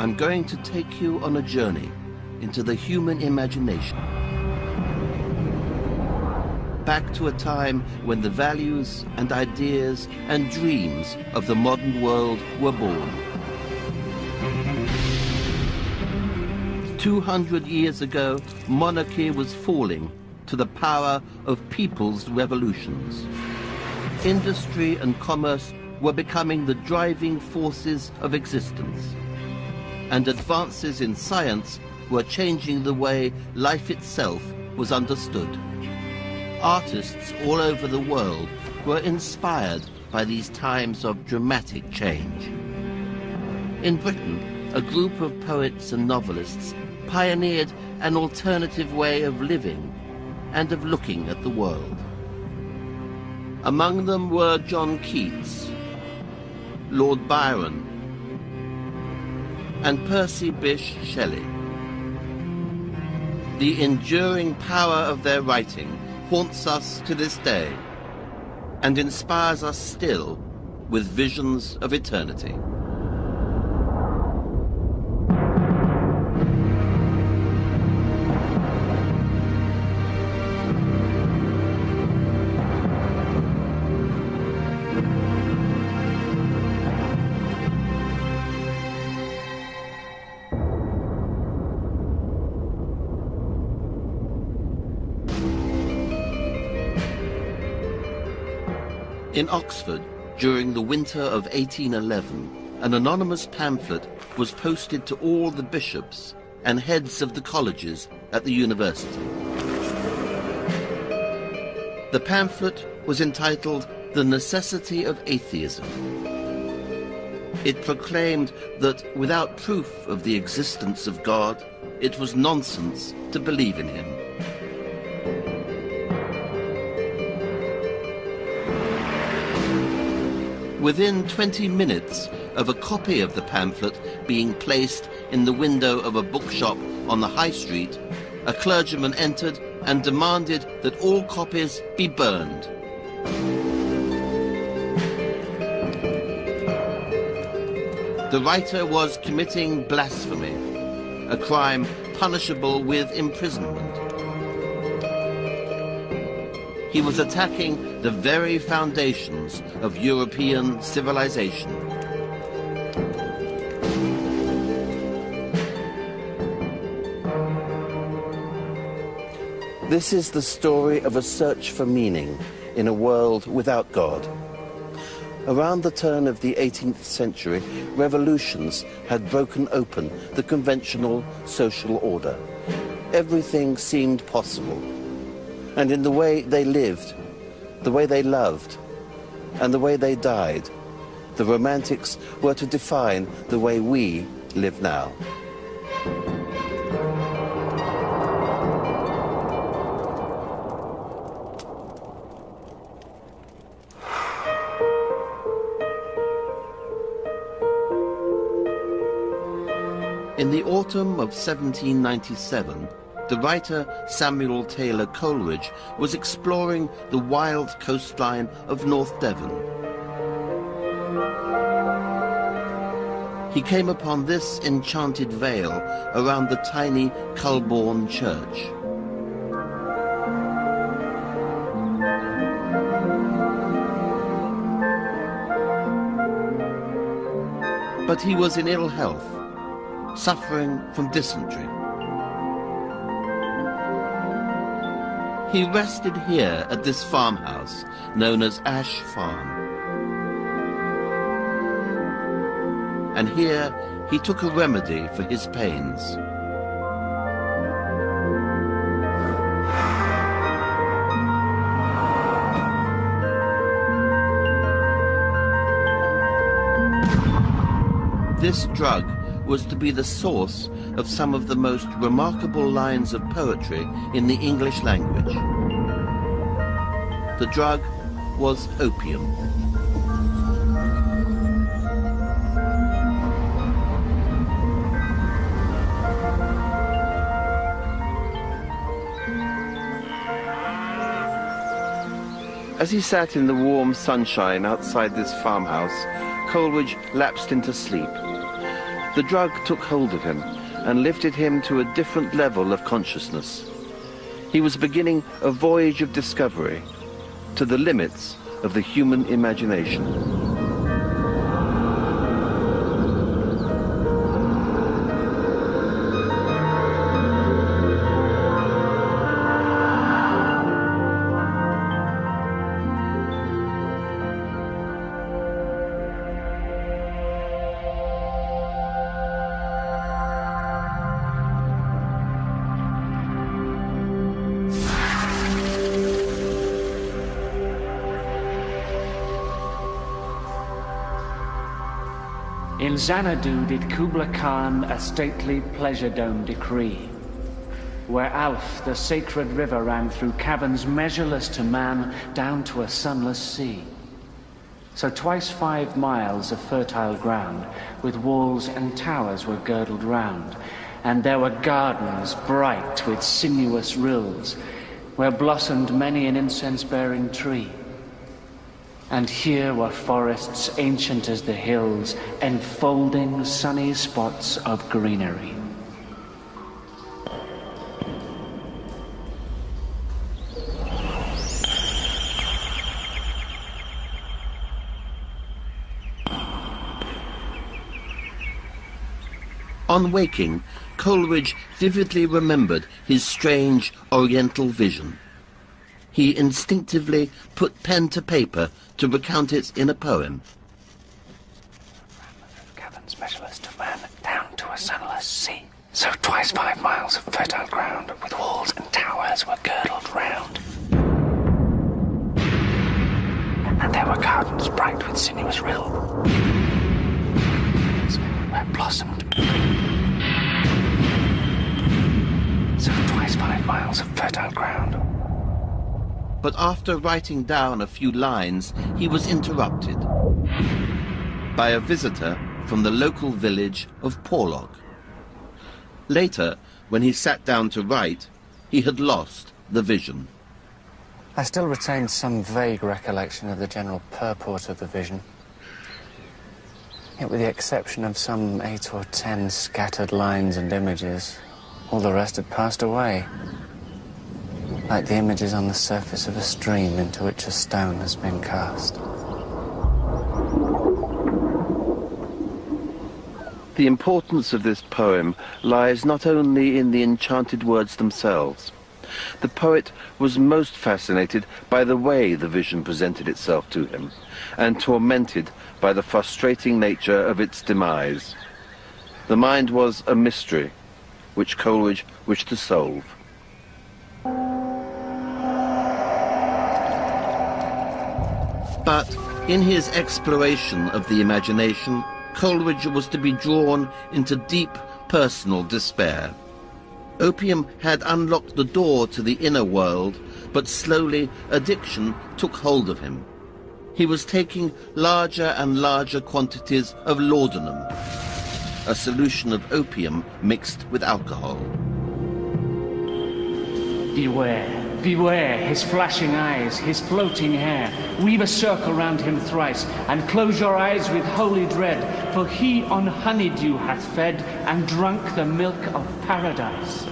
I'm going to take you on a journey into the human imagination. Back to a time when the values and ideas and dreams of the modern world were born. 200 years ago, monarchy was falling to the power of people's revolutions. Industry and commerce were becoming the driving forces of existence. And advances in science were changing the way life itself was understood. Artists all over the world were inspired by these times of dramatic change. In Britain, a group of poets and novelists pioneered an alternative way of living and of looking at the world. Among them were John Keats, Lord Byron, and Percy Bysshe Shelley. The enduring power of their writing haunts us to this day and inspires us still with visions of eternity. In Oxford, during the winter of 1811, an anonymous pamphlet was posted to all the bishops and heads of the colleges at the university. The pamphlet was entitled "The Necessity of Atheism." It proclaimed that without proof of the existence of God, it was nonsense to believe in him. Within 20 minutes of a copy of the pamphlet being placed in the window of a bookshop on the High Street, a clergyman entered and demanded that all copies be burned. The writer was committing blasphemy, a crime punishable with imprisonment. He was attacking the very foundations of European civilization. This is the story of a search for meaning in a world without God. Around the turn of the 18th century, revolutions had broken open the conventional social order. Everything seemed possible. And in the way they lived, the way they loved, and the way they died, the Romantics were to define the way we live now. In the autumn of 1797, the writer Samuel Taylor Coleridge was exploring the wild coastline of North Devon. He came upon this enchanted vale around the tiny Culbourne church. But he was in ill health, suffering from dysentery. He rested here at this farmhouse, known as Ash Farm. And here he took a remedy for his pains. This drug was to be the source of some of the most remarkable lines of poetry in the English language. The drug was opium. As he sat in the warm sunshine outside this farmhouse, Coleridge lapsed into sleep. The drug took hold of him and lifted him to a different level of consciousness. He was beginning a voyage of discovery to the limits of the human imagination. In Xanadu did Kubla Khan a stately pleasure dome decree, where Alph, the sacred river, ran through caverns measureless to man, down to a sunless sea. So twice 5 miles of fertile ground, with walls and towers were girdled round, and there were gardens bright with sinuous rills, where blossomed many an incense-bearing tree. And here were forests ancient as the hills, enfolding sunny spots of greenery. On waking, Coleridge vividly remembered his strange oriental vision. He instinctively put pen to paper to recount it in a poem. Caverns measureless to man, down to a sunless sea. So twice 5 miles of fertile ground, with walls and towers were girdled round. And there were gardens bright with sinuous rills, where blossomed. So twice 5 miles of fertile ground. But after writing down a few lines, he was interrupted by a visitor from the local village of Porlock. Later, when he sat down to write, he had lost the vision. I still retained some vague recollection of the general purport of the vision. Yet with the exception of some 8 or 10 scattered lines and images, all the rest had passed away. Like the images on the surface of a stream into which a stone has been cast. The importance of this poem lies not only in the enchanted words themselves. The poet was most fascinated by the way the vision presented itself to him, and tormented by the frustrating nature of its demise. The mind was a mystery, which Coleridge wished to solve. But in his exploration of the imagination, Coleridge was to be drawn into deep personal despair. Opium had unlocked the door to the inner world, but slowly addiction took hold of him. He was taking larger and larger quantities of laudanum, a solution of opium mixed with alcohol. Beware, beware, his flashing eyes, his floating hair. Weave a circle round him thrice, and close your eyes with holy dread, for he on honeydew hath fed, and drunk the milk of paradise.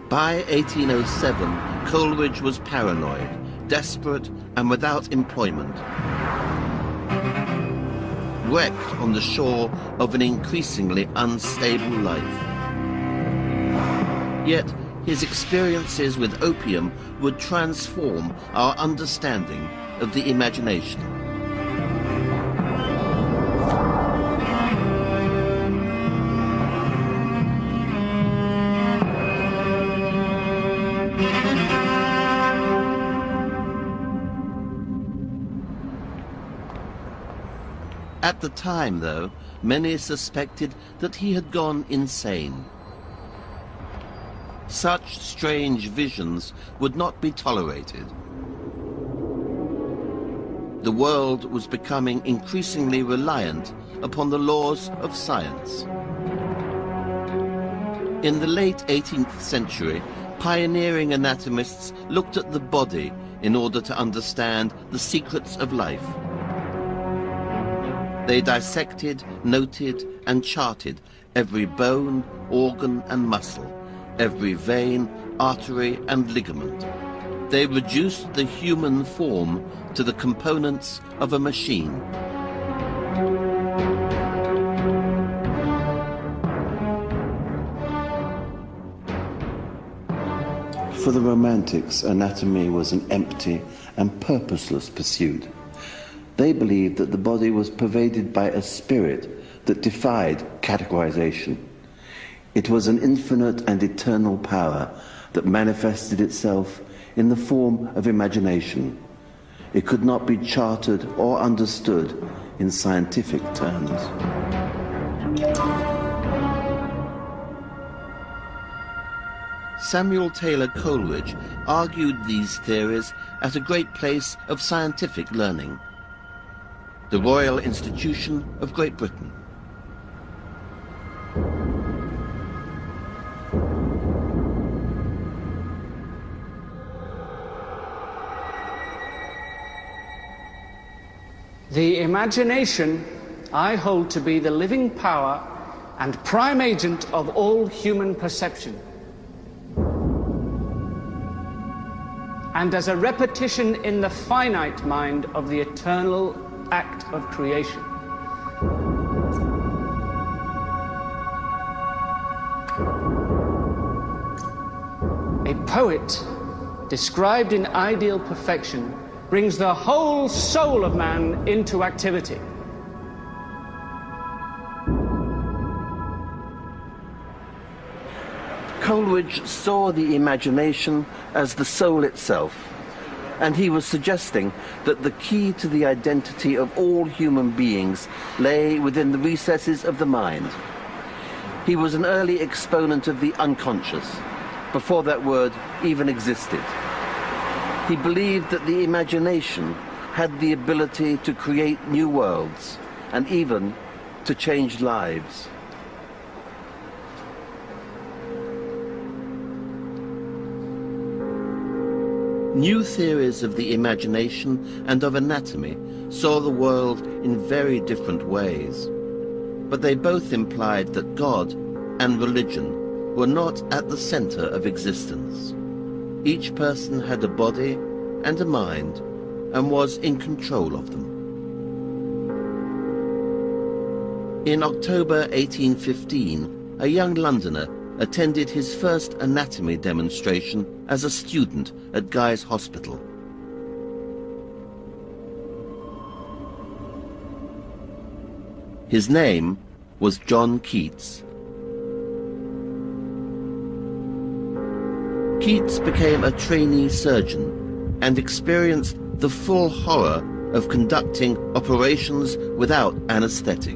By 1807, Coleridge was paranoid, desperate, and without employment. Wrecked on the shore of an increasingly unstable life. Yet his experiences with opium would transform our understanding of the imagination. At the time, though, many suspected that he had gone insane. Such strange visions would not be tolerated. The world was becoming increasingly reliant upon the laws of science. In the late 18th century, pioneering anatomists looked at the body in order to understand the secrets of life. They dissected, noted, and charted every bone, organ, and muscle, every vein, artery, and ligament. They reduced the human form to the components of a machine. For the Romantics, anatomy was an empty and purposeless pursuit. They believed that the body was pervaded by a spirit that defied categorization. It was an infinite and eternal power that manifested itself in the form of imagination. It could not be charted or understood in scientific terms. Samuel Taylor Coleridge argued these theories at a great place of scientific learning, the Royal Institution of Great Britain. The imagination I hold to be the living power and prime agent of all human perception, and as a repetition in the finite mind of the eternal act of creation. A poet, described in ideal perfection, brings the whole soul of man into activity. Coleridge saw the imagination as the soul itself, and he was suggesting that the key to the identity of all human beings lay within the recesses of the mind. He was an early exponent of the unconscious, before that word even existed. He believed that the imagination had the ability to create new worlds, and even to change lives. New theories of the imagination and of anatomy saw the world in very different ways, but they both implied that God and religion were not at the center of existence. Each person had a body and a mind and was in control of them. In October 1815, a young Londoner attended his first anatomy demonstration as a student at Guy's Hospital. His name was John Keats. Keats became a trainee surgeon and experienced the full horror of conducting operations without anesthetic.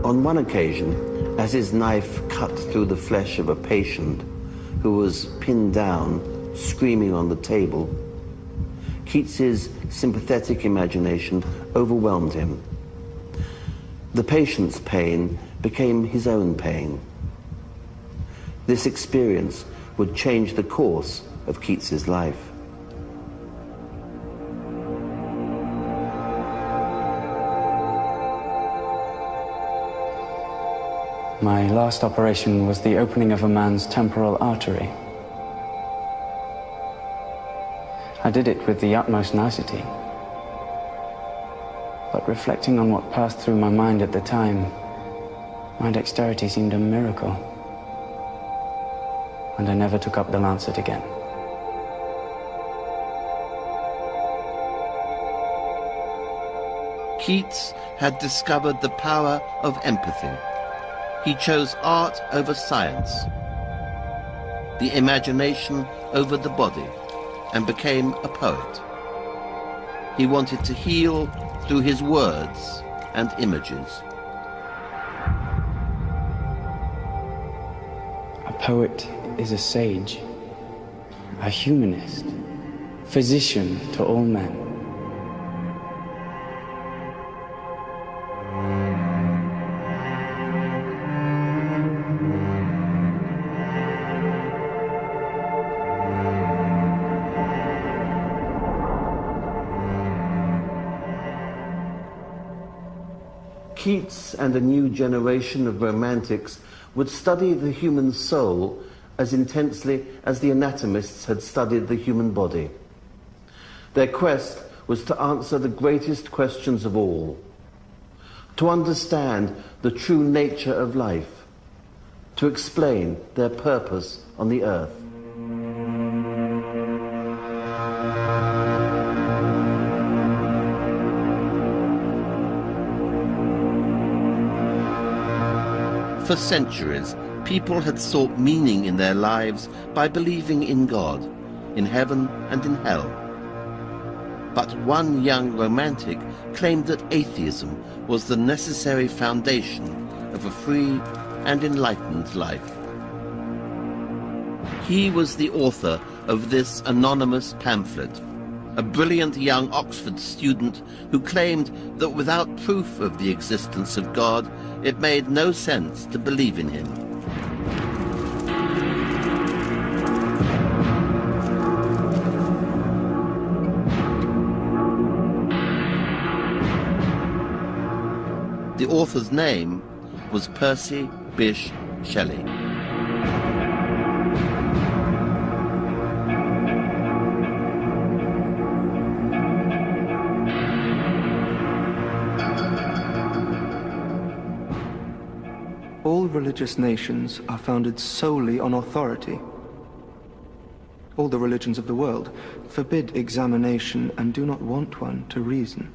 On one occasion, as his knife cut through the flesh of a patient who was pinned down, screaming on the table, Keats's sympathetic imagination overwhelmed him. The patient's pain became his own pain. This experience would change the course of Keats's life. My last operation was the opening of a man's temporal artery. I did it with the utmost nicety. But reflecting on what passed through my mind at the time, my dexterity seemed a miracle. And I never took up the lancet again. Keats had discovered the power of empathy. He chose art over science, the imagination over the body, and became a poet. He wanted to heal through his words and images. A poet is a sage, a humanist, physician to all men. Keats and a new generation of romantics would study the human soul as intensely as the anatomists had studied the human body. Their quest was to answer the greatest questions of all, to understand the true nature of life, to explain their purpose on the earth. For centuries, people had sought meaning in their lives by believing in God, in heaven and in hell. But one young romantic claimed that atheism was the necessary foundation of a free and enlightened life. He was the author of this anonymous pamphlet, a brilliant young Oxford student who claimed that without proof of the existence of God, it made no sense to believe in him. The author's name was Percy Bysshe Shelley. All religious nations are founded solely on authority. All the religions of the world forbid examination and do not want one to reason.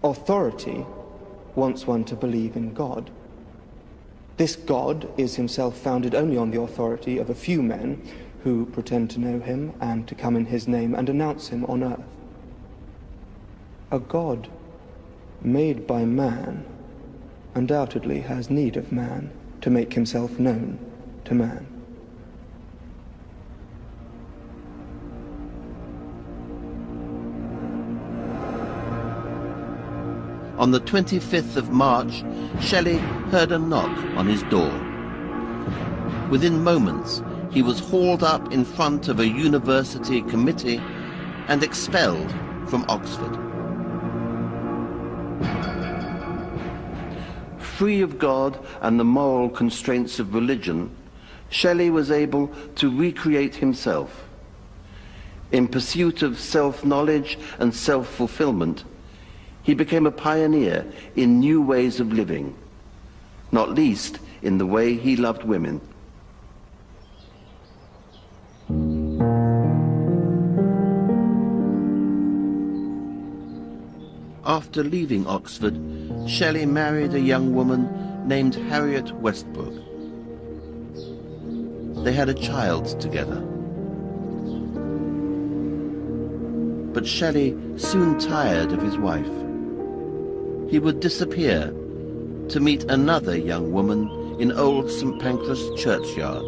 Authority wants one to believe in God. This God is himself founded only on the authority of a few men who pretend to know him and to come in his name and announce him on earth. A God made by man undoubtedly has need of man to make himself known to man. On the 25th of March, Shelley heard a knock on his door. Within moments, he was hauled up in front of a university committee and expelled from Oxford. Free of God and the moral constraints of religion, Shelley was able to recreate himself. In pursuit of self-knowledge and self-fulfillment, he became a pioneer in new ways of living, not least in the way he loved women. After leaving Oxford, Shelley married a young woman named Harriet Westbrook. They had a child together. But Shelley soon tired of his wife. He would disappear to meet another young woman in Old St. Pancras churchyard.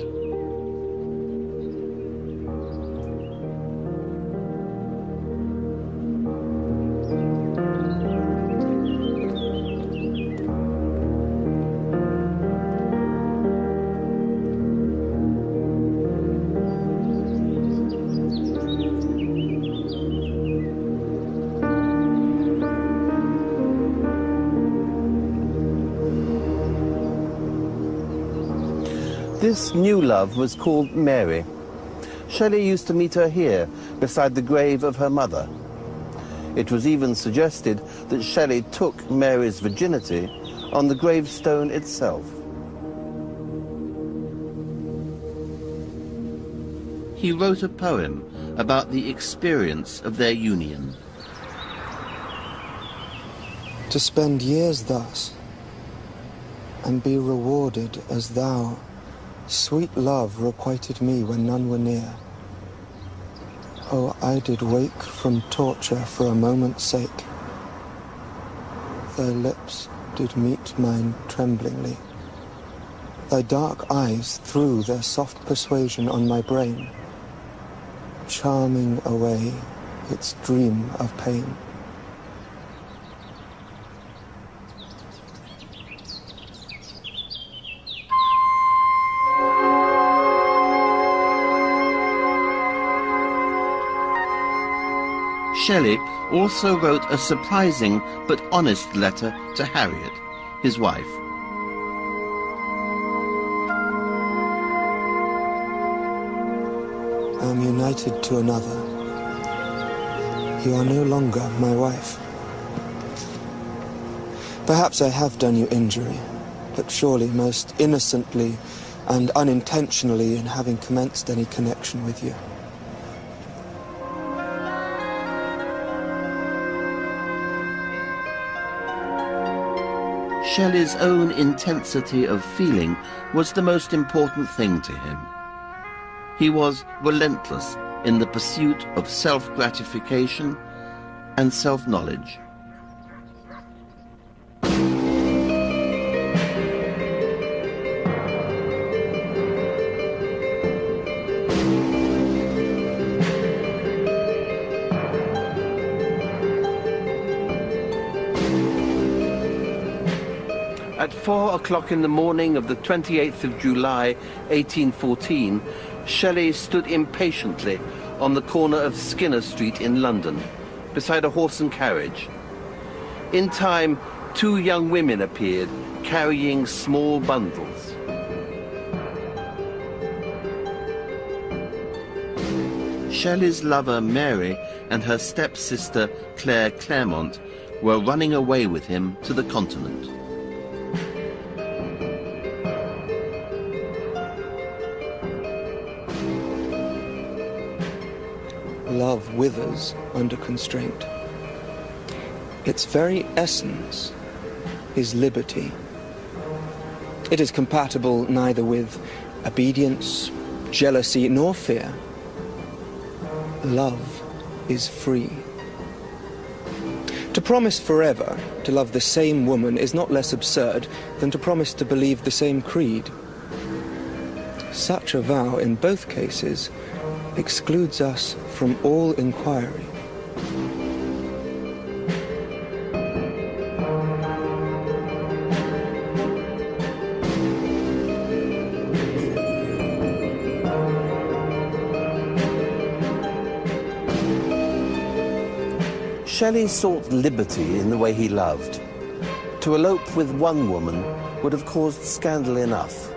This new love was called Mary. Shelley used to meet her here, beside the grave of her mother. It was even suggested that Shelley took Mary's virginity on the gravestone itself. He wrote a poem about the experience of their union. To spend years thus, and be rewarded as thou, sweet love, requited me when none were near. Oh, I did wake from torture for a moment's sake. Thy lips did meet mine tremblingly. Thy dark eyes threw their soft persuasion on my brain, charming away its dream of pain. Shelley also wrote a surprising but honest letter to Harriet, his wife. I am united to another. You are no longer my wife. Perhaps I have done you injury, but surely most innocently and unintentionally in having commenced any connection with you. Shelley's own intensity of feeling was the most important thing to him. He was relentless in the pursuit of self-gratification and self-knowledge. At 4 o'clock in the morning of the 28th of July, 1814, Shelley stood impatiently on the corner of Skinner Street in London, beside a horse and carriage. In time, 2 young women appeared, carrying small bundles. Shelley's lover Mary and her stepsister Claire Clairmont were running away with him to the continent. Love withers under constraint. Its very essence is liberty. It is compatible neither with obedience, jealousy, nor fear. Love is free. To promise forever to love the same woman is not less absurd than to promise to believe the same creed. Such a vow, in both cases, excludes us from all inquiry. Shelley sought liberty in the way he loved. To elope with one woman would have caused scandal enough.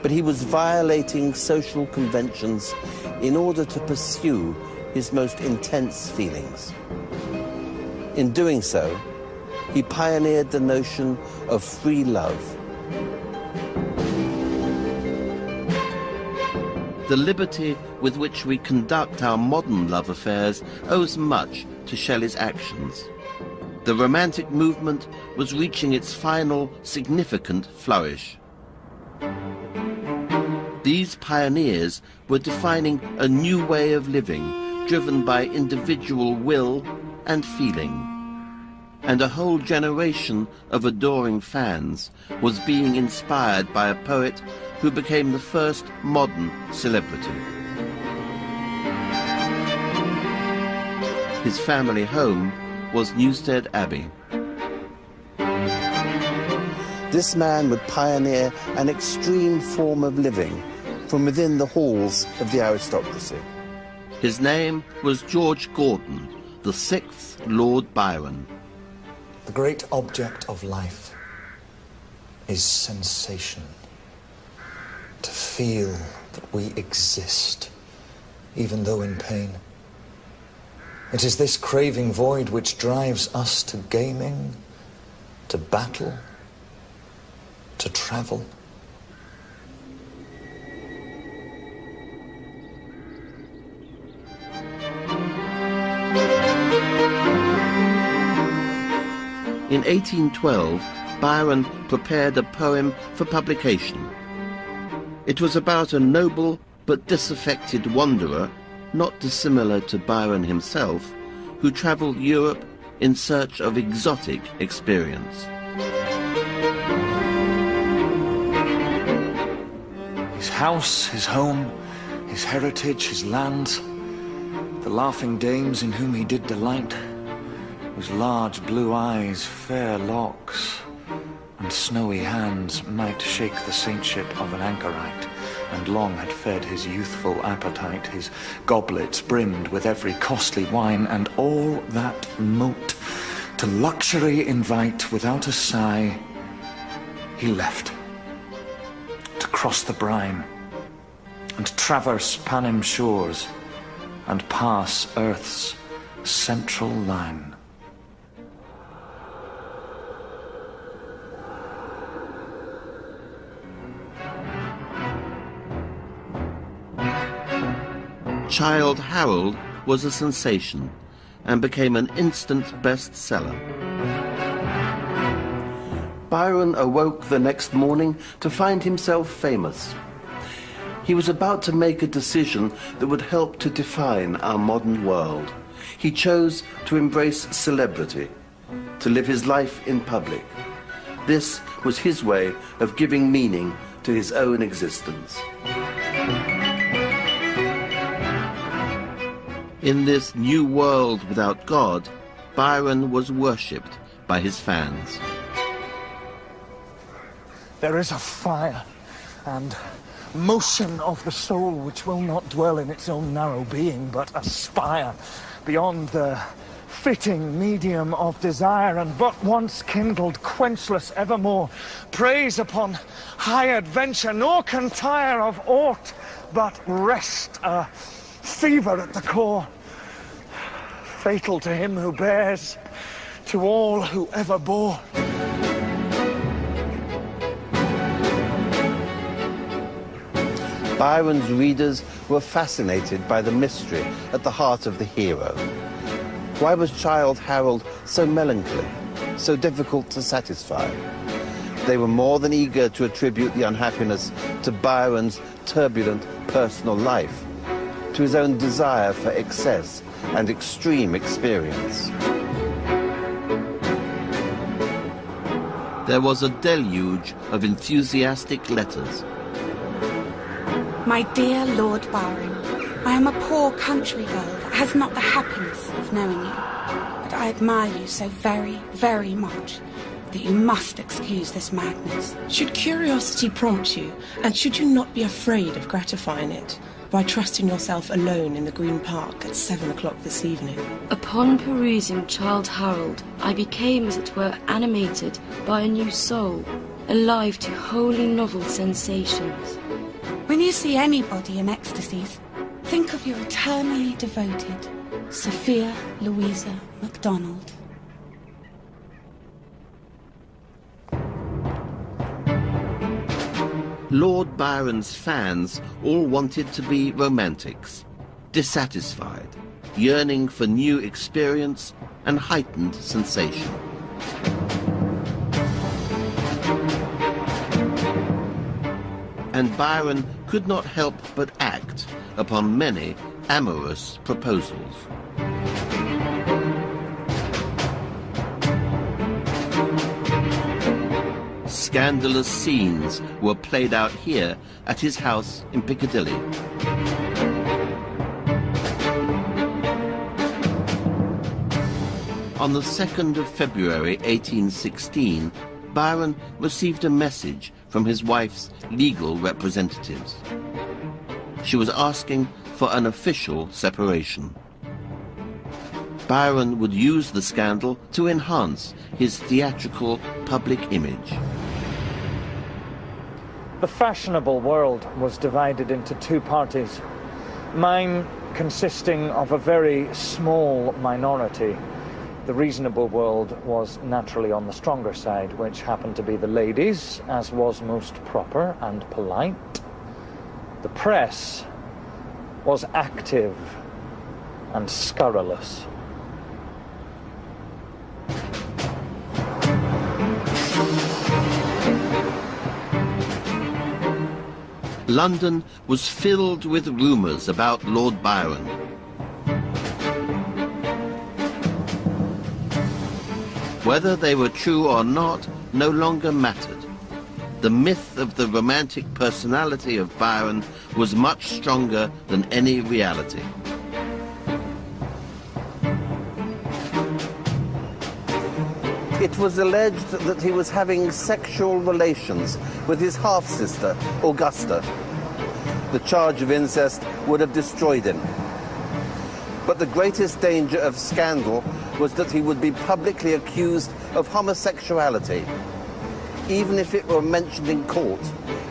But he was violating social conventions in order to pursue his most intense feelings. In doing so, he pioneered the notion of free love. The liberty with which we conduct our modern love affairs owes much to Shelley's actions. The Romantic movement was reaching its final significant flourish. These pioneers were defining a new way of living, driven by individual will and feeling. And a whole generation of adoring fans was being inspired by a poet who became the first modern celebrity. His family home was Newstead Abbey. This man would pioneer an extreme form of living from within the halls of the aristocracy. His name was George Gordon, the 6th Lord Byron. The great object of life is sensation. To feel that we exist, even though in pain. It is this craving void which drives us to gaming, to battle, to travel. In 1812, Byron prepared a poem for publication. It was about a noble but disaffected wanderer, not dissimilar to Byron himself, who travelled Europe in search of exotic experience. His house, his home, his heritage, his lands, the laughing dames in whom he did delight, whose large blue eyes, fair locks, and snowy hands might shake the saintship of an anchorite, and long had fed his youthful appetite, his goblets brimmed with every costly wine, and all that mote to luxury invite without a sigh, he left to cross the brine and traverse Panem shores and pass Earth's central line. Childe Harold was a sensation and became an instant bestseller. Byron awoke the next morning to find himself famous. He was about to make a decision that would help to define our modern world. He chose to embrace celebrity, to live his life in public. This was his way of giving meaning to his own existence. In this new world without God, Byron was worshipped by his fans. There is a fire and motion of the soul which will not dwell in its own narrow being, but aspire beyond the fitting medium of desire, and but once kindled, quenchless evermore, preys upon high adventure, nor can tire of aught but rest, a fever at the core, fatal to him who bears, to all who ever bore. Byron's readers were fascinated by the mystery at the heart of the hero. Why was Childe Harold so melancholy, so difficult to satisfy? They were more than eager to attribute the unhappiness to Byron's turbulent personal life, to his own desire for excess and extreme experience. There was a deluge of enthusiastic letters. My dear Lord Byron, I am a poor country girl that has not the happiness of knowing you, but I admire you so very, very much that you must excuse this madness. Should curiosity prompt you, and should you not be afraid of gratifying it by trusting yourself alone in the Green Park at 7 o'clock this evening? Upon perusing Childe Harold, I became, as it were, animated by a new soul, alive to wholly novel sensations. When you see anybody in ecstasies, think of your eternally devoted Sophia Louisa MacDonald. Lord Byron's fans all wanted to be romantics, dissatisfied, yearning for new experience and heightened sensation. And Byron could not help but act upon many amorous proposals. Scandalous scenes were played out here at his house in Piccadilly. On the 2nd of February 1816, Byron received a message from his wife's legal representatives. She was asking for an official separation. Byron would use the scandal to enhance his theatrical public image. The fashionable world was divided into two parties, mine consisting of a very small minority. The reasonable world was naturally on the stronger side, which happened to be the ladies, as was most proper and polite. The press was active and scurrilous. London was filled with rumours about Lord Byron. Whether they were true or not no longer mattered. The myth of the romantic personality of Byron was much stronger than any reality. It was alleged that he was having sexual relations with his half-sister, Augusta. The charge of incest would have destroyed him. But the greatest danger of scandal was that he would be publicly accused of homosexuality. Even if it were mentioned in court,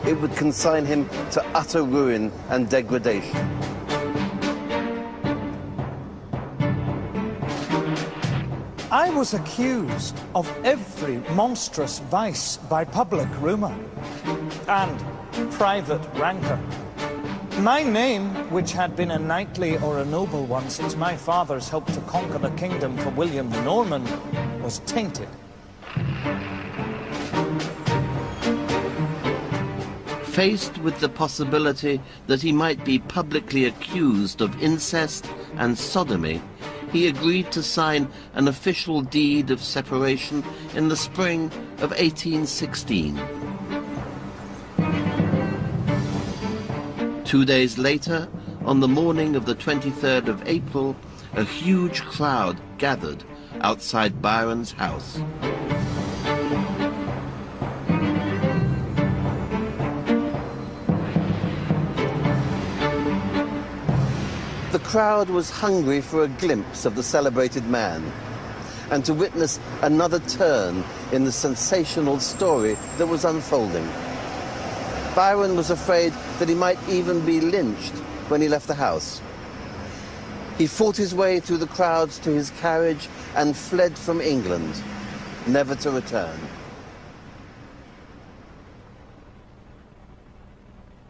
it would consign him to utter ruin and degradation. I was accused of every monstrous vice by public rumour and private rancour. My name, which had been a knightly or a noble one since my fathers helped to conquer the kingdom for William the Norman, was tainted. Faced with the possibility that he might be publicly accused of incest and sodomy, he agreed to sign an official deed of separation in the spring of 1816. 2 days later, on the morning of the 23rd of April, a huge crowd gathered outside Byron's house. The crowd was hungry for a glimpse of the celebrated man and to witness another turn in the sensational story that was unfolding. Byron was afraid that he might even be lynched when he left the house. He fought his way through the crowds to his carriage and fled from England, never to return.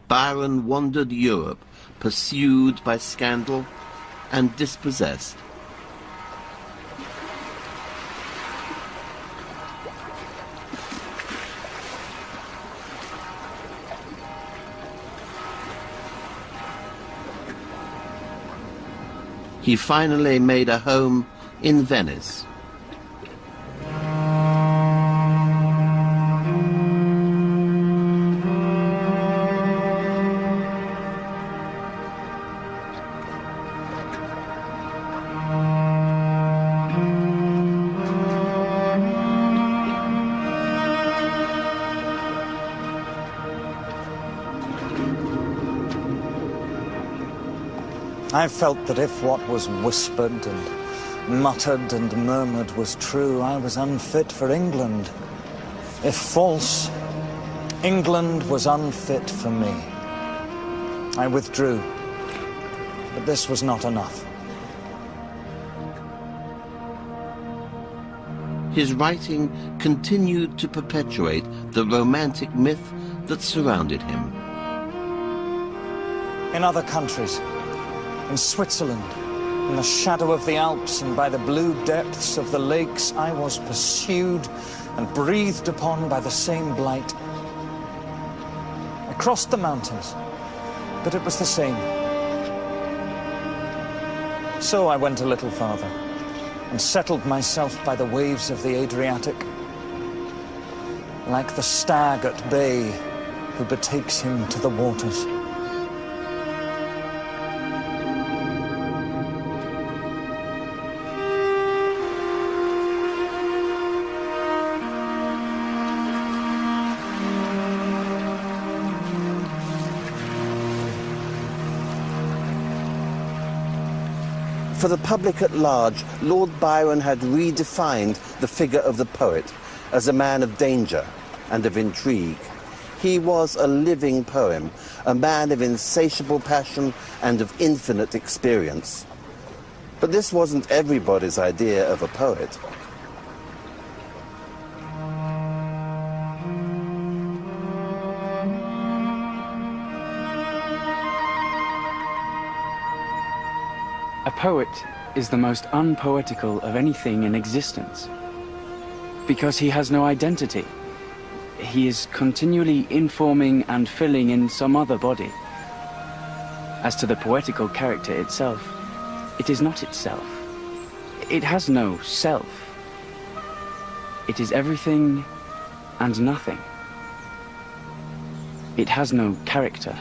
Byron wandered Europe, pursued by scandal and dispossessed. He finally made a home in Venice. I felt that if what was whispered and muttered and murmured was true, I was unfit for England. If false, England was unfit for me. I withdrew, but this was not enough. His writing continued to perpetuate the romantic myth that surrounded him. In other countries, in Switzerland, in the shadow of the Alps and by the blue depths of the lakes, I was pursued and breathed upon by the same blight. I crossed the mountains, but it was the same. So I went a little farther and settled myself by the waves of the Adriatic, like the stag at bay who betakes him to the waters. For the public at large, Lord Byron had redefined the figure of the poet as a man of danger and of intrigue. He was a living poem, a man of insatiable passion and of infinite experience. But this wasn't everybody's idea of a poet. A poet is the most unpoetical of anything in existence, because he has no identity. He is continually informing and filling in some other body. As to the poetical character itself, it is not itself. It has no self. It is everything and nothing. It has no character.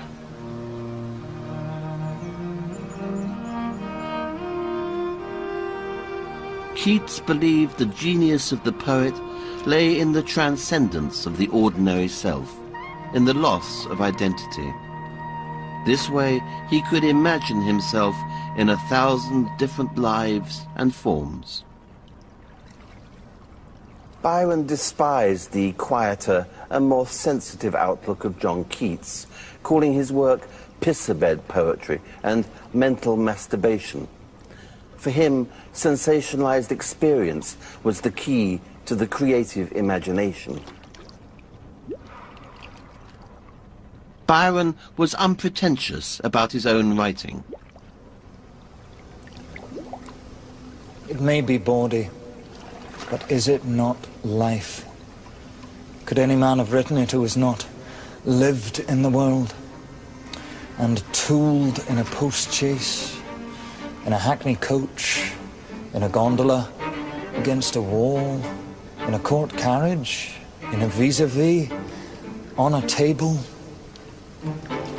Keats believed the genius of the poet lay in the transcendence of the ordinary self, in the loss of identity. This way he could imagine himself in 1,000 different lives and forms. Byron despised the quieter and more sensitive outlook of John Keats, calling his work piss-a-bed poetry and mental masturbation. For him, sensationalized experience was the key to the creative imagination. Byron was unpretentious about his own writing. It may be bawdy, but is it not life? Could any man have written it who has not lived in the world and tooled in a post-chaise, in a hackney coach, in a gondola, against a wall, in a court carriage, in a vis-a-vis, on a table,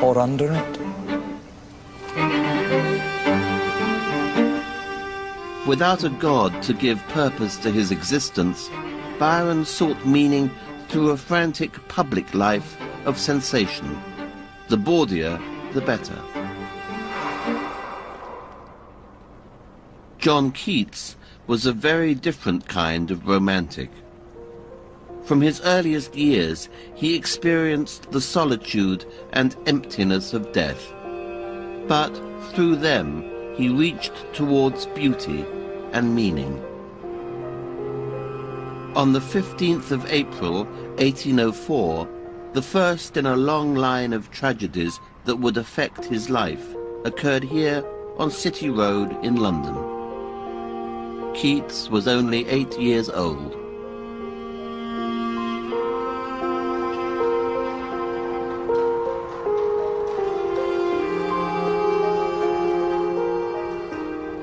or under it? Without a god to give purpose to his existence, Byron sought meaning through a frantic public life of sensation. The bawdier, the better. John Keats was a very different kind of romantic. From his earliest years, he experienced the solitude and emptiness of death. But through them, he reached towards beauty and meaning. On the 15th of April, 1804, the first in a long line of tragedies that would affect his life occurred here on City Road in London. Keats was only 8 years old.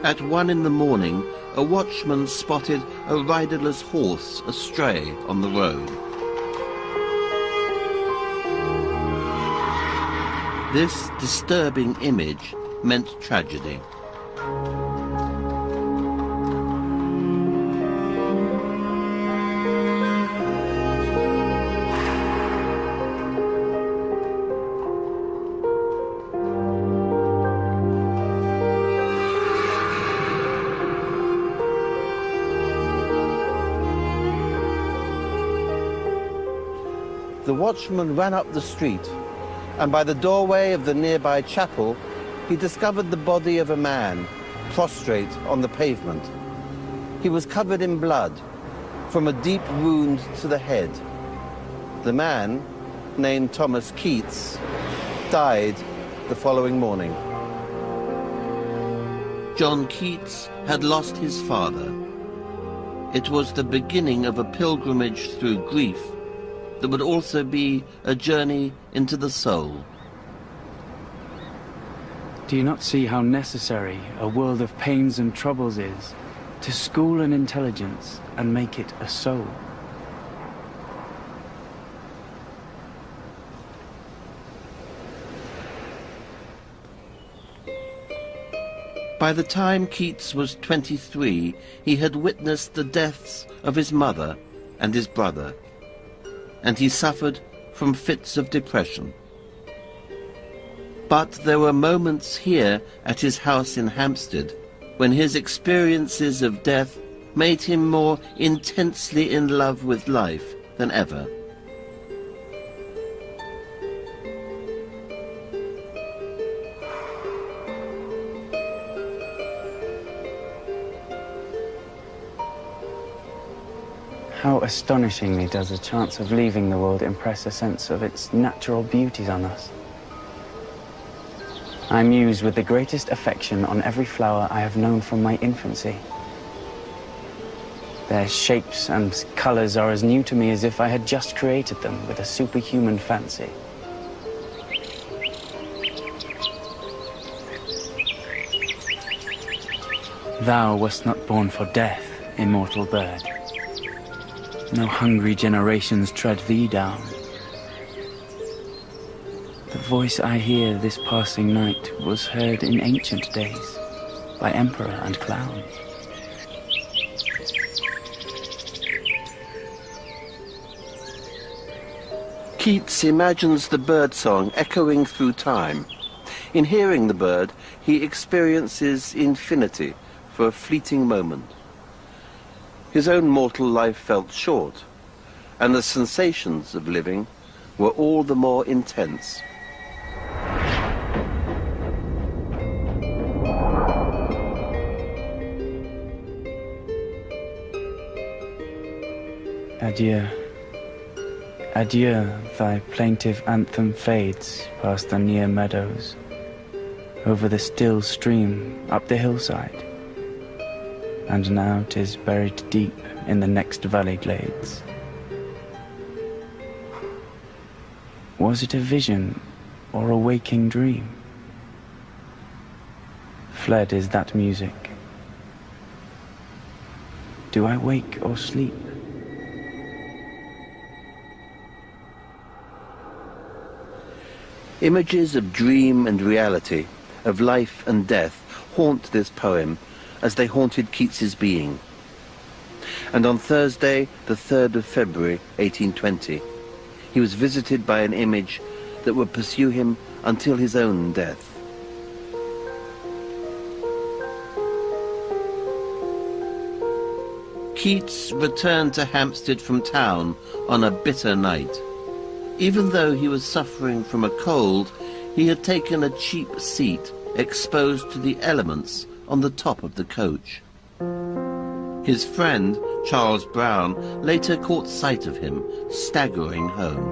At 1 in the morning, a watchman spotted a riderless horse astray on the road. This disturbing image meant tragedy. The watchman ran up the street, and by the doorway of the nearby chapel, he discovered the body of a man prostrate on the pavement. He was covered in blood, from a deep wound to the head. The man, named Thomas Keats, died the following morning. John Keats had lost his father. It was the beginning of a pilgrimage through grief that would also be a journey into the soul. Do you not see how necessary a world of pains and troubles is to school an intelligence and make it a soul? By the time Keats was 23, he had witnessed the deaths of his mother and his brother, and he suffered from fits of depression. But there were moments here at his house in Hampstead when his experiences of death made him more intensely in love with life than ever. How astonishingly does the chance of leaving the world impress a sense of its natural beauties on us. I muse with the greatest affection on every flower I have known from my infancy. Their shapes and colors are as new to me as if I had just created them with a superhuman fancy. Thou wast not born for death, immortal bird. No hungry generations tread thee down. The voice I hear this passing night was heard in ancient days by emperor and clown. Keats imagines the birdsong echoing through time. In hearing the bird, he experiences infinity for a fleeting moment. His own mortal life felt short, and the sensations of living were all the more intense. Adieu. Adieu, thy plaintive anthem fades past the near meadows, over the still stream, up the hillside, and now 'tis buried deep in the next valley glades. Was it a vision or a waking dream? Fled is that music. Do I wake or sleep? Images of dream and reality, of life and death, haunt this poem as they haunted Keats's being. And on Thursday, the 3rd of February, 1820, he was visited by an image that would pursue him until his own death. Keats returned to Hampstead from town on a bitter night. Even though he was suffering from a cold, he had taken a cheap seat exposed to the elements on the top of the coach. His friend, Charles Brown, later caught sight of him staggering home.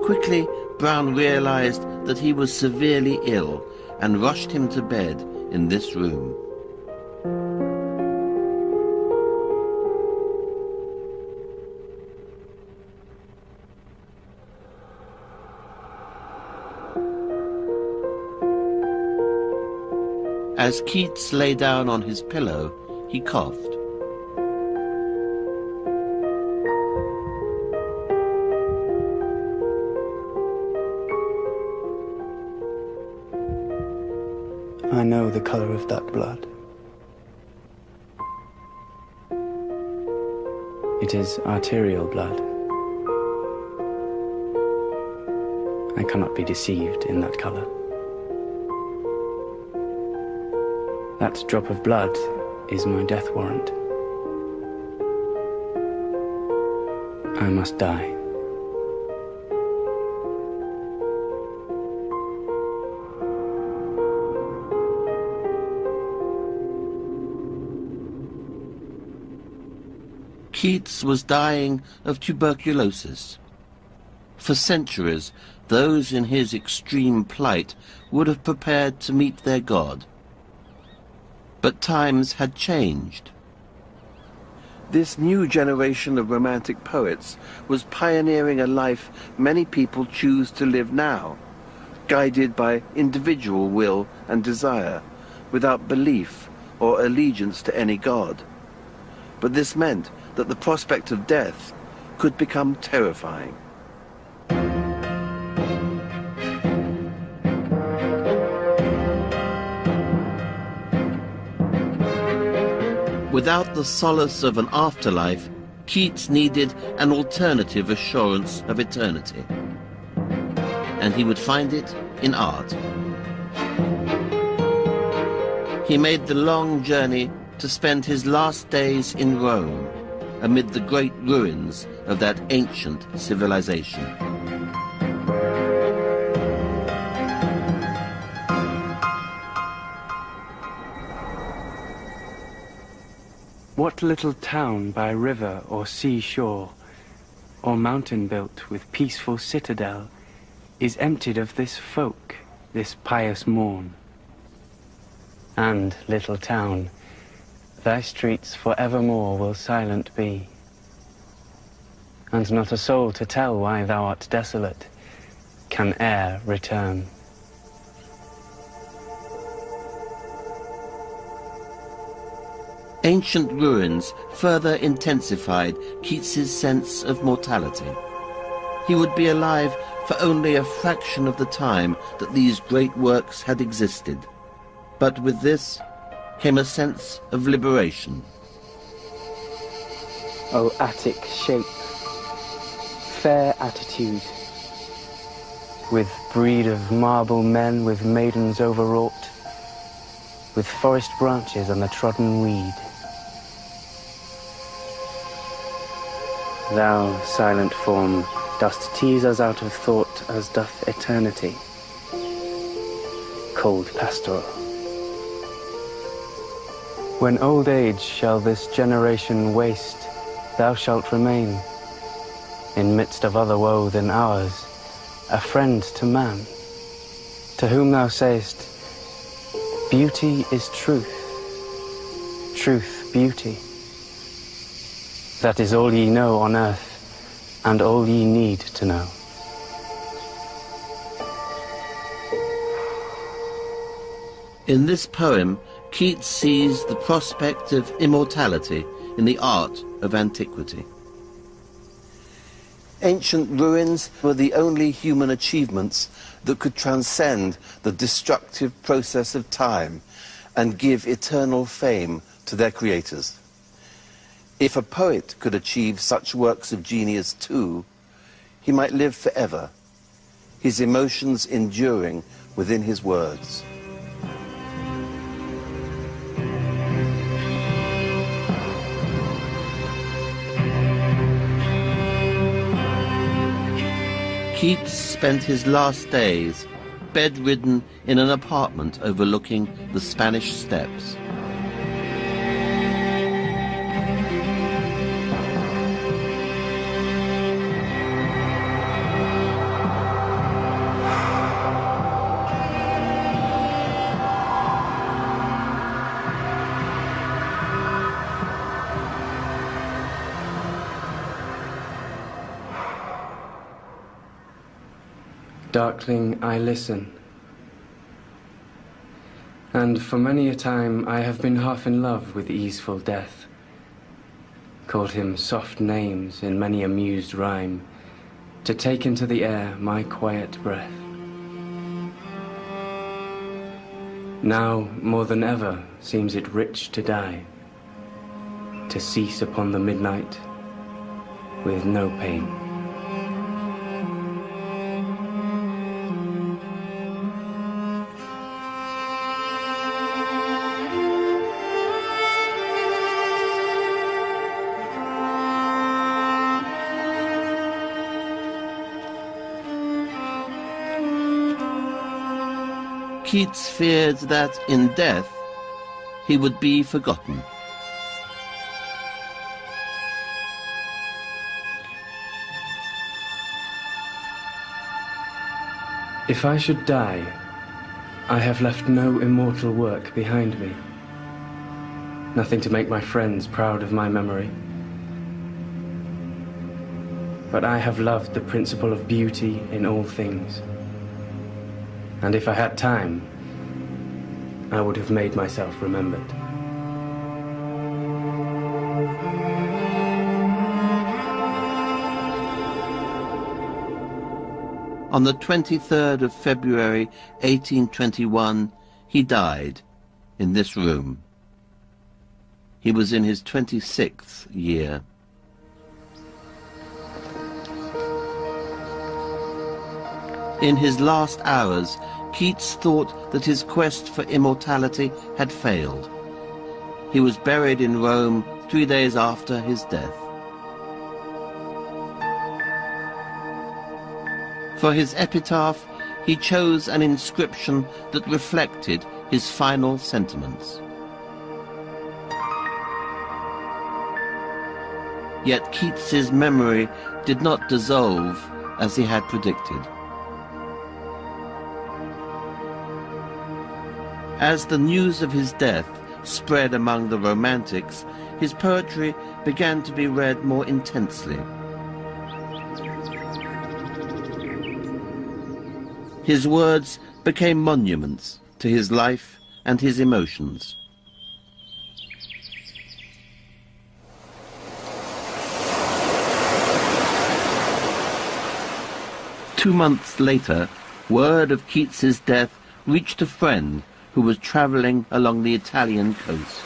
Quickly, Brown realized that he was severely ill and rushed him to bed in this room. As Keats lay down on his pillow, he coughed. I know the color of that blood. It is arterial blood. I cannot be deceived in that color. That drop of blood is my death warrant. I must die. Keats was dying of tuberculosis. For centuries, those in his extreme plight would have prepared to meet their God. But times had changed. This new generation of romantic poets was pioneering a life many people choose to live now, guided by individual will and desire, without belief or allegiance to any god. But this meant that the prospect of death could become terrifying. Without the solace of an afterlife, Keats needed an alternative assurance of eternity. And he would find it in art. He made the long journey to spend his last days in Rome, amid the great ruins of that ancient civilization. What little town by river or sea shore, or mountain built with peaceful citadel, is emptied of this folk, this pious morn? And, little town, thy streets for evermore will silent be, and not a soul to tell why thou art desolate can e'er return. Ancient ruins further intensified Keats's sense of mortality. He would be alive for only a fraction of the time that these great works had existed. But with this came a sense of liberation. O Attic shape, fair attitude, with breed of marble men, with maidens overwrought, with forest branches and the trodden weed. Thou, silent form, dost tease us out of thought as doth eternity, cold pastoral. When old age shall this generation waste, thou shalt remain, in midst of other woe than ours, a friend to man, to whom thou sayest, beauty is truth, truth beauty. That is all ye know on earth, and all ye need to know. In this poem, Keats sees the prospect of immortality in the art of antiquity. Ancient ruins were the only human achievements that could transcend the destructive process of time and give eternal fame to their creators. If a poet could achieve such works of genius too, he might live forever, his emotions enduring within his words. Keats spent his last days bedridden in an apartment overlooking the Spanish Steps. Darkling, I listen, and for many a time I have been half in love with easeful death, called him soft names in many a mused rhyme, to take into the air my quiet breath. Now, more than ever, seems it rich to die, to cease upon the midnight with no pain. Keats feared that in death he would be forgotten. If I should die, I have left no immortal work behind me. Nothing to make my friends proud of my memory. But I have loved the principle of beauty in all things. And if I had time, I would have made myself remembered. On the 23rd of February 1821, he died in this room. He was in his 26th year. In his last hours, Keats thought that his quest for immortality had failed. He was buried in Rome 3 days after his death. For his epitaph, he chose an inscription that reflected his final sentiments. Yet Keats's memory did not dissolve as he had predicted. As the news of his death spread among the Romantics, his poetry began to be read more intensely. His words became monuments to his life and his emotions. Two months later, word of Keats's death reached a friend who was travelling along the Italian coast.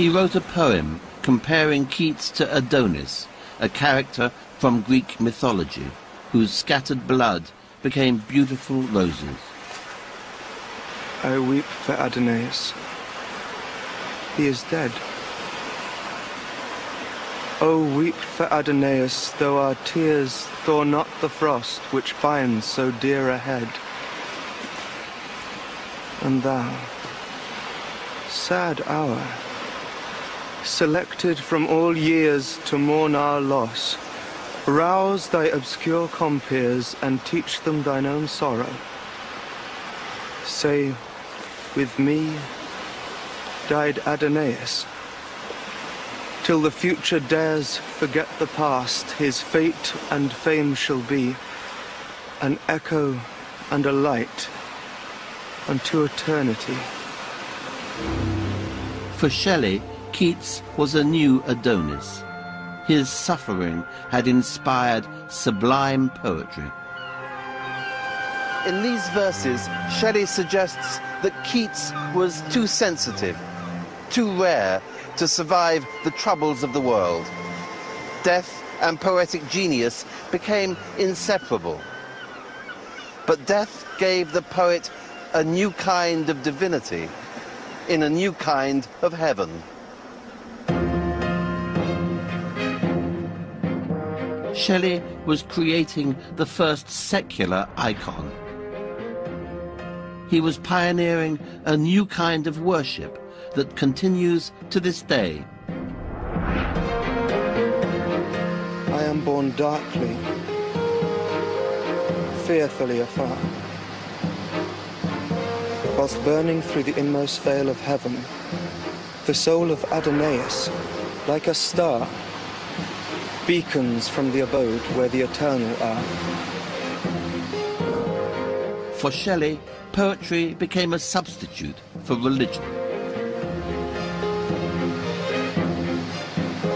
He wrote a poem comparing Keats to Adonis, a character from Greek mythology, whose scattered blood became beautiful roses. I weep for Adonais. He is dead. Oh, weep for Adonais, though our tears thaw not the frost which binds so dear a head. And thou, sad hour, selected from all years to mourn our loss, rouse thy obscure compeers and teach them thine own sorrow. Say, with me died Adonais. Till the future dares forget the past, his fate and fame shall be an echo and a light unto eternity. For Shelley, Keats was a new Adonis. His suffering had inspired sublime poetry. In these verses, Shelley suggests that Keats was too sensitive, too rare to survive the troubles of the world. Death and poetic genius became inseparable. But death gave the poet a new kind of divinity in a new kind of heaven. Shelley was creating the first secular icon. He was pioneering a new kind of worship that continues to this day. I am born darkly, fearfully afar. Whilst burning through the inmost veil of heaven, the soul of Adonais, like a star, beacons from the abode where the eternal are. For Shelley, poetry became a substitute for religion.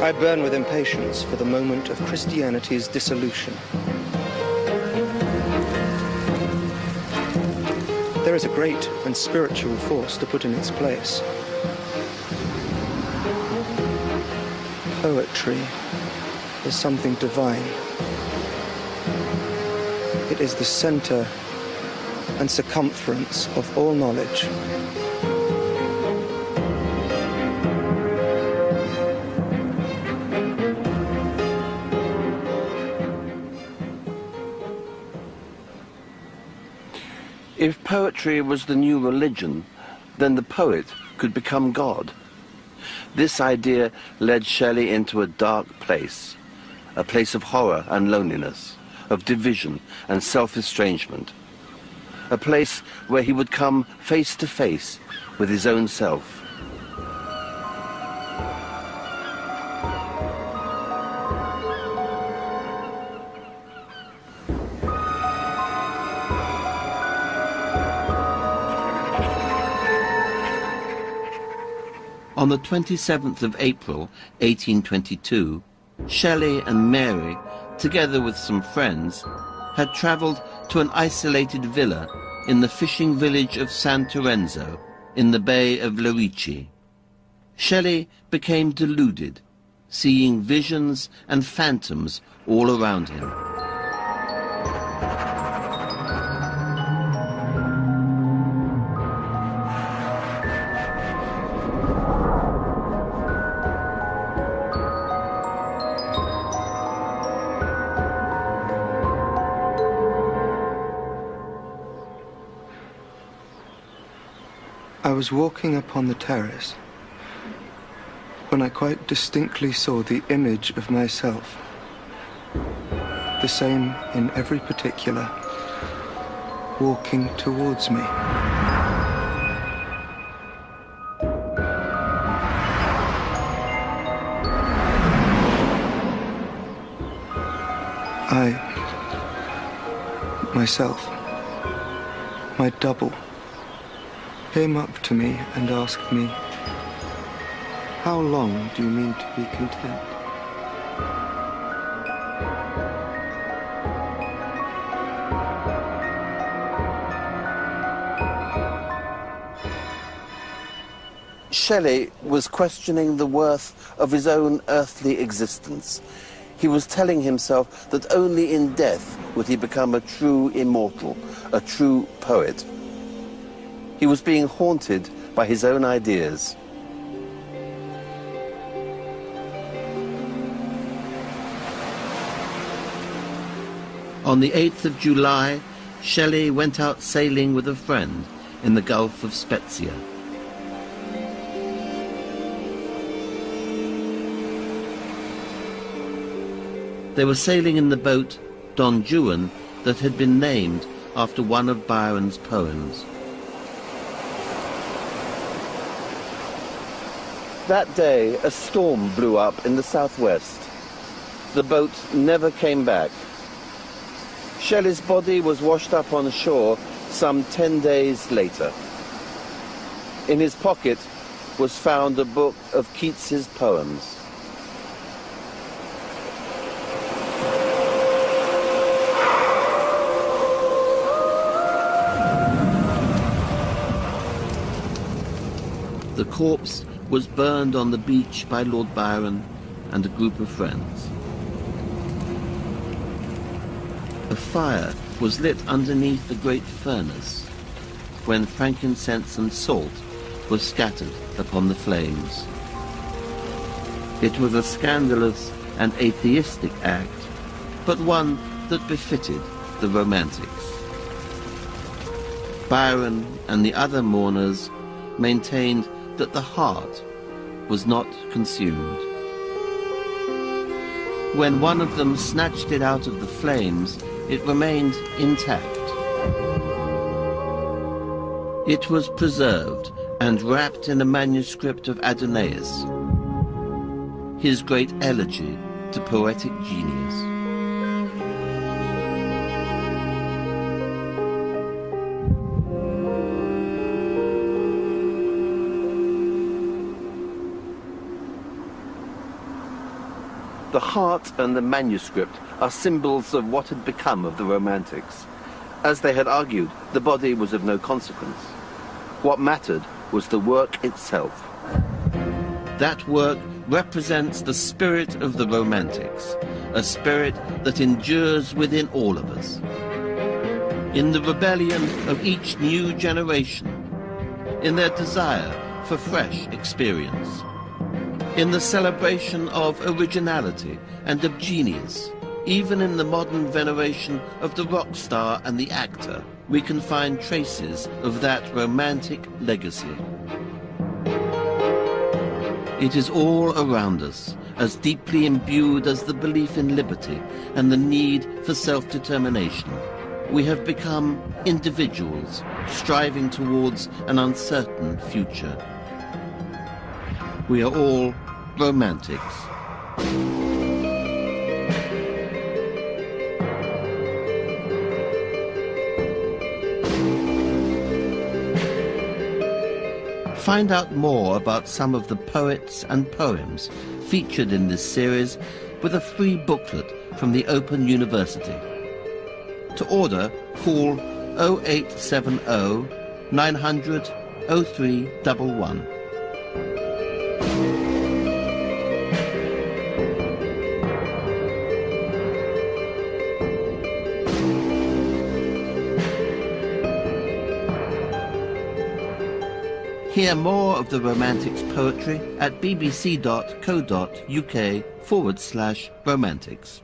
I burn with impatience for the moment of Christianity's dissolution. There is a great and spiritual force to put in its place. Poetry is something divine. It is the center and circumference of all knowledge. If poetry was the new religion, then the poet could become God. This idea led Shelley into a dark place, a place of horror and loneliness, of division and self-estrangement, a place where he would come face to face with his own self. On the 27th of April, 1822, Shelley and Mary, together with some friends, had travelled to an isolated villa in the fishing village of San Terenzo, in the Bay of Lerici. Shelley became deluded, seeing visions and phantoms all around him. I was walking upon the terrace when I quite distinctly saw the image of myself, the same in every particular, walking towards me. I, myself, my double, came up to me and asked me, "How long do you mean to be content?" Shelley was questioning the worth of his own earthly existence. He was telling himself that only in death would he become a true immortal, a true poet. He was being haunted by his own ideas. On the 8th of July, Shelley went out sailing with a friend in the Gulf of Spezia. They were sailing in the boat Don Juan that had been named after one of Byron's poems. That day, a storm blew up in the southwest. The boat never came back. Shelley's body was washed up on shore some 10 days later. In his pocket was found a book of Keats's poems. The corpse was burned on the beach by Lord Byron and a group of friends. A fire was lit underneath the great furnace when frankincense and salt were scattered upon the flames. It was a scandalous and atheistic act, but one that befitted the Romantics. Byron and the other mourners maintained that the heart was not consumed. When one of them snatched it out of the flames, it remained intact. It was preserved and wrapped in a manuscript of Adonais, his great elegy to poetic genius. The heart and the manuscript are symbols of what had become of the Romantics. As they had argued, the body was of no consequence. What mattered was the work itself. That work represents the spirit of the Romantics, a spirit that endures within all of us. In the rebellion of each new generation, in their desire for fresh experience, in the celebration of originality and of genius, even in the modern veneration of the rock star and the actor, we can find traces of that romantic legacy. It is all around us, as deeply imbued as the belief in liberty and the need for self-determination. We have become individuals striving towards an uncertain future. We are all Romantics. Find out more about some of the poets and poems featured in this series with a free booklet from the Open University. To order, call 0870 900 0311. Hear more of the Romantics poetry at bbc.co.uk/Romantics.